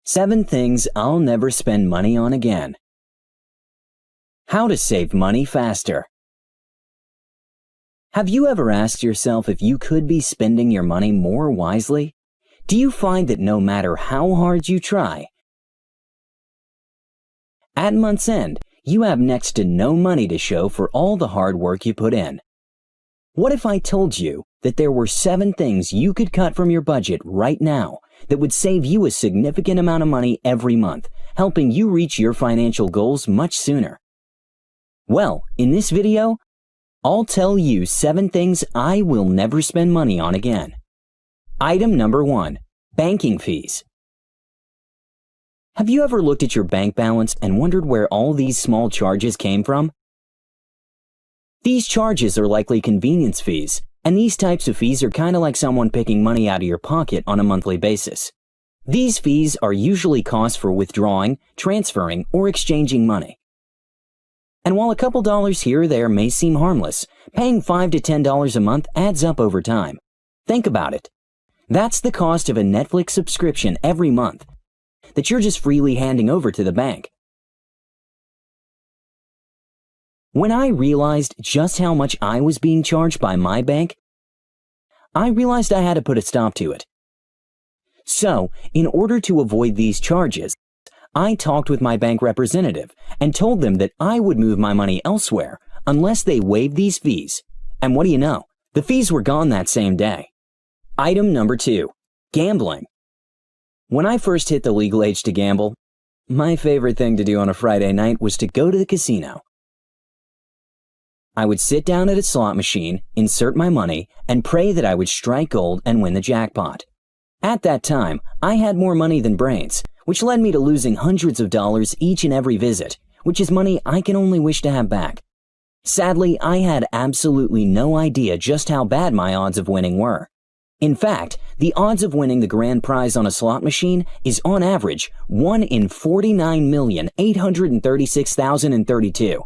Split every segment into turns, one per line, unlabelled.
7 things I'll never spend money on again. How to save money faster. Have you ever asked yourself if you could be spending your money more wisely? Do you find that no matter how hard you try, at month's end, you have next to no money to show for all the hard work you put in? What if I told you that there were 7 things you could cut from your budget right now that would save you a significant amount of money every month, helping you reach your financial goals much sooner? Well, in this video, I'll tell you 7 things I will never spend money on again. Item number 1, banking fees. Have you ever looked at your bank balance and wondered where all these small charges came from? These charges are likely convenience fees, and these types of fees are kind of like someone picking money out of your pocket on a monthly basis. These fees are usually costs for withdrawing, transferring, or exchanging money. And while a couple dollars here or there may seem harmless, paying $5 to $10 a month adds up over time. Think about it. That's the cost of a Netflix subscription every month that you're just freely handing over to the bank. When I realized just how much I was being charged by my bank, I realized I had to put a stop to it. So, in order to avoid these charges, I talked with my bank representative and told them that I would move my money elsewhere unless they waived these fees. And what do you know? The fees were gone that same day. Item number 2, gambling. When I first hit the legal age to gamble, my favorite thing to do on a Friday night was to go to the casino. I would sit down at a slot machine, insert my money, and pray that I would strike gold and win the jackpot. At that time, I had more money than brains, which led me to losing hundreds of dollars each and every visit, which is money I can only wish to have back. Sadly, I had absolutely no idea just how bad my odds of winning were. In fact, the odds of winning the grand prize on a slot machine is on average 1 in 49,836,032.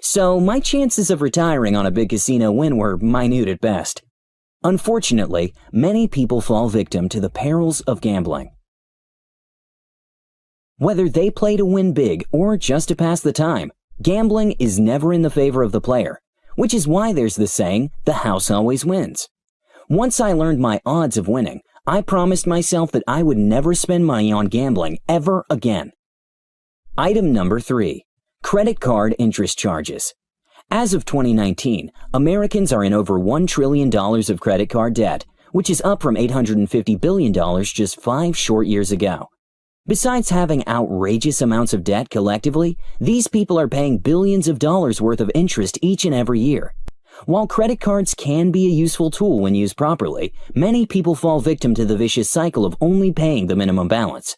So my chances of retiring on a big casino win were minute at best. Unfortunately, many people fall victim to the perils of gambling. Whether they play to win big or just to pass the time, gambling is never in the favor of the player, which is why there's the saying, the house always wins. Once I learned my odds of winning, I promised myself that I would never spend money on gambling ever again. Item number 3, credit card interest charges. As of 2019, Americans are in over $1 trillion of credit card debt, which is up from $850 billion just 5 short years ago. Besides having outrageous amounts of debt collectively, these people are paying billions of dollars worth of interest each and every year. While credit cards can be a useful tool when used properly, many people fall victim to the vicious cycle of only paying the minimum balance.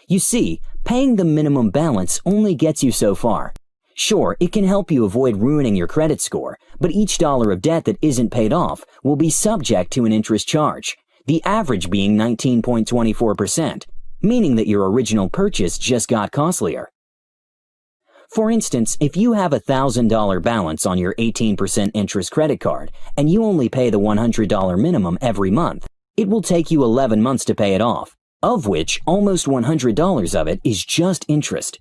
You see, paying the minimum balance only gets you so far. Sure, it can help you avoid ruining your credit score, but each dollar of debt that isn't paid off will be subject to an interest charge, the average being 19.24%, meaning that your original purchase just got costlier. For instance, if you have a $1,000 balance on your 18% interest credit card and you only pay the $100 minimum every month, it will take you 11 months to pay it off, of which almost $100 of it is just interest.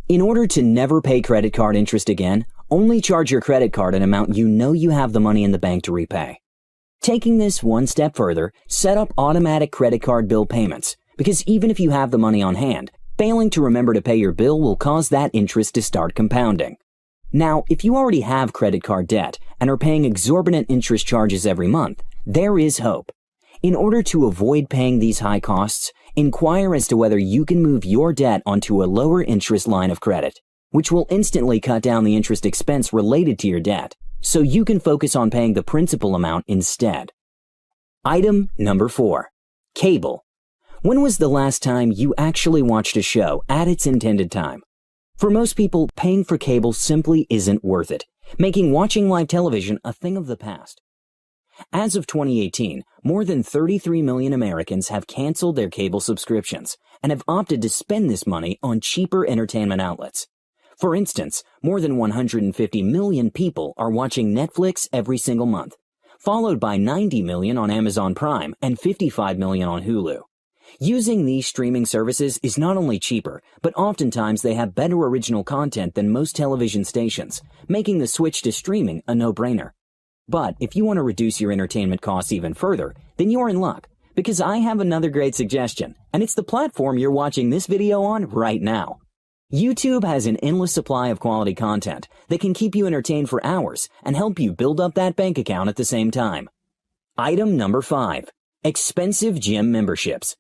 In order to never pay credit card interest again, only charge your credit card an amount you know you have the money in the bank to repay. Taking this one step further, set up automatic credit card bill payments, because even if you have the money on hand, failing to remember to pay your bill will cause that interest to start compounding. Now, if you already have credit card debt and are paying exorbitant interest charges every month, there is hope. In order to avoid paying these high costs, inquire as to whether you can move your debt onto a lower interest line of credit, which will instantly cut down the interest expense related to your debt, so you can focus on paying the principal amount instead. Item number 4, cable. When was the last time you actually watched a show at its intended time? For most people, paying for cable simply isn't worth it, making watching live television a thing of the past. As of 2018, more than 33 million Americans have canceled their cable subscriptions and have opted to spend this money on cheaper entertainment outlets. For instance, more than 150 million people are watching Netflix every single month, followed by 90 million on Amazon Prime and 55 million on Hulu. Using these streaming services is not only cheaper, but oftentimes they have better original content than most television stations, making the switch to streaming a no-brainer. But if you want to reduce your entertainment costs even further, then you're in luck, because I have another great suggestion, and it's the platform you're watching this video on right now. YouTube has an endless supply of quality content that can keep you entertained for hours and help you build up that bank account at the same time. Item number 5. Expensive gym memberships.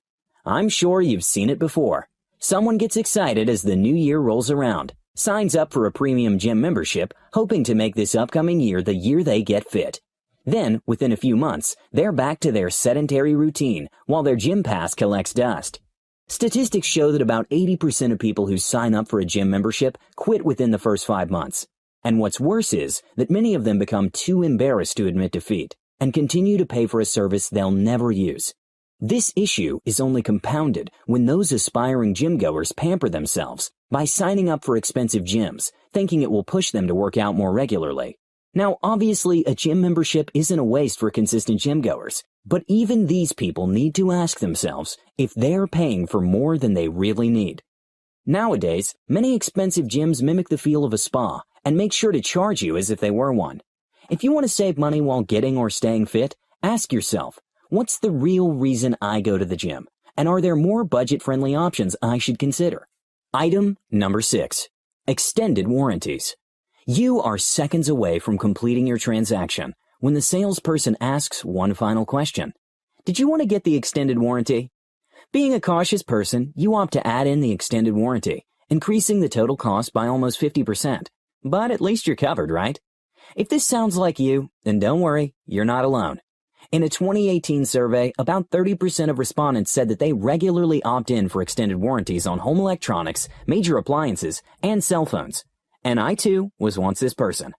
I'm sure you've seen it before. Someone gets excited as the new year rolls around, signs up for a premium gym membership, hoping to make this upcoming year the year they get fit. Then, within a few months, they're back to their sedentary routine while their gym pass collects dust. Statistics show that about 80% of people who sign up for a gym membership quit within the first 5 months. And what's worse is that many of them become too embarrassed to admit defeat and continue to pay for a service they'll never use. This issue is only compounded when those aspiring gym goers pamper themselves by signing up for expensive gyms, thinking it will push them to work out more regularly. Now, obviously, a gym membership isn't a waste for consistent gym goers, but even these people need to ask themselves if they're paying for more than they really need. Nowadays, many expensive gyms mimic the feel of a spa and make sure to charge you as if they were one. If you want to save money while getting or staying fit, ask yourself, what's the real reason I go to the gym? And are there more budget-friendly options I should consider? Item number 6. Extended warranties. You are seconds away from completing your transaction when the salesperson asks one final question. Did you want to get the extended warranty? Being a cautious person, you opt to add in the extended warranty, increasing the total cost by almost 50%. But at least you're covered, right? If this sounds like you, then don't worry, you're not alone. In a 2018 survey, about 30% of respondents said that they regularly opt in for extended warranties on home electronics, major appliances, and cell phones. And I, too, was once this person.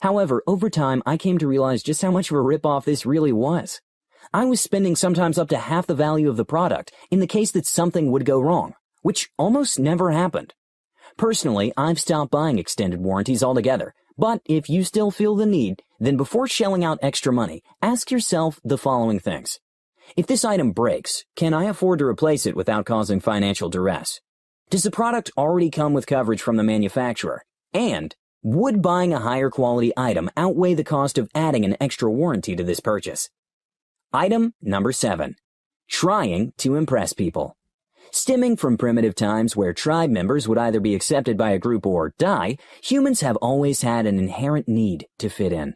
However, over time, I came to realize just how much of a ripoff this really was. I was spending sometimes up to half the value of the product in the case that something would go wrong, which almost never happened. Personally, I've stopped buying extended warranties altogether, but if you still feel the need, then before shelling out extra money, ask yourself the following things. If this item breaks, can I afford to replace it without causing financial duress? Does the product already come with coverage from the manufacturer? And would buying a higher quality item outweigh the cost of adding an extra warranty to this purchase? Item number 7. Trying to impress people. Stemming from primitive times where tribe members would either be accepted by a group or die, humans have always had an inherent need to fit in.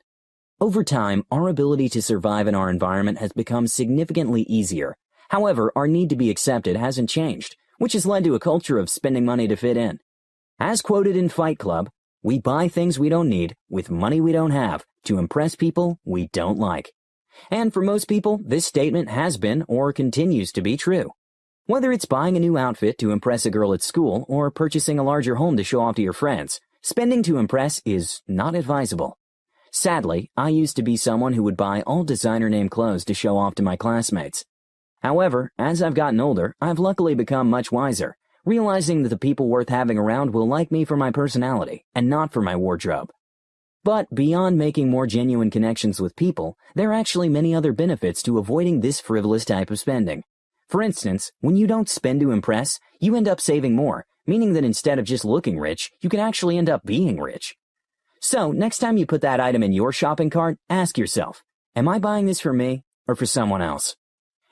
Over time, our ability to survive in our environment has become significantly easier. However, our need to be accepted hasn't changed, which has led to a culture of spending money to fit in. As quoted in Fight Club, we buy things we don't need with money we don't have to impress people we don't like. And for most people, this statement has been or continues to be true. Whether it's buying a new outfit to impress a girl at school or purchasing a larger home to show off to your friends, spending to impress is not advisable. Sadly, I used to be someone who would buy all designer-name clothes to show off to my classmates. However, as I've gotten older, I've luckily become much wiser, realizing that the people worth having around will like me for my personality and not for my wardrobe. But beyond making more genuine connections with people, there are actually many other benefits to avoiding this frivolous type of spending. For instance, when you don't spend to impress, you end up saving more, meaning that instead of just looking rich, you can actually end up being rich. So, next time you put that item in your shopping cart, ask yourself, am I buying this for me or for someone else?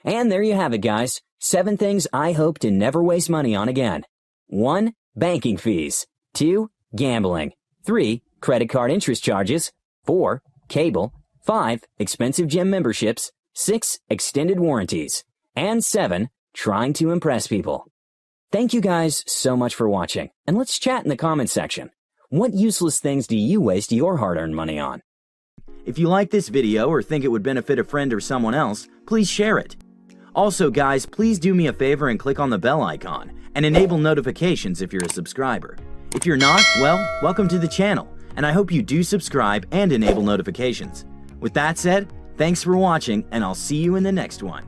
And there you have it, guys. 7 things I hope to never waste money on again. 1. Banking fees. 2. Gambling. 3. Credit card interest charges. 4. Cable. 5. Expensive gym memberships. 6. Extended warranties. And 7. Trying to impress people. Thank you guys so much for watching, and let's chat in the comments section. What useless things do you waste your hard-earned money on? If you like this video or think it would benefit a friend or someone else, please share it. Also, guys, please do me a favor and click on the bell icon and enable notifications if you're a subscriber. If you're not, well, welcome to the channel, and I hope you do subscribe and enable notifications. With that said, thanks for watching, and I'll see you in the next one.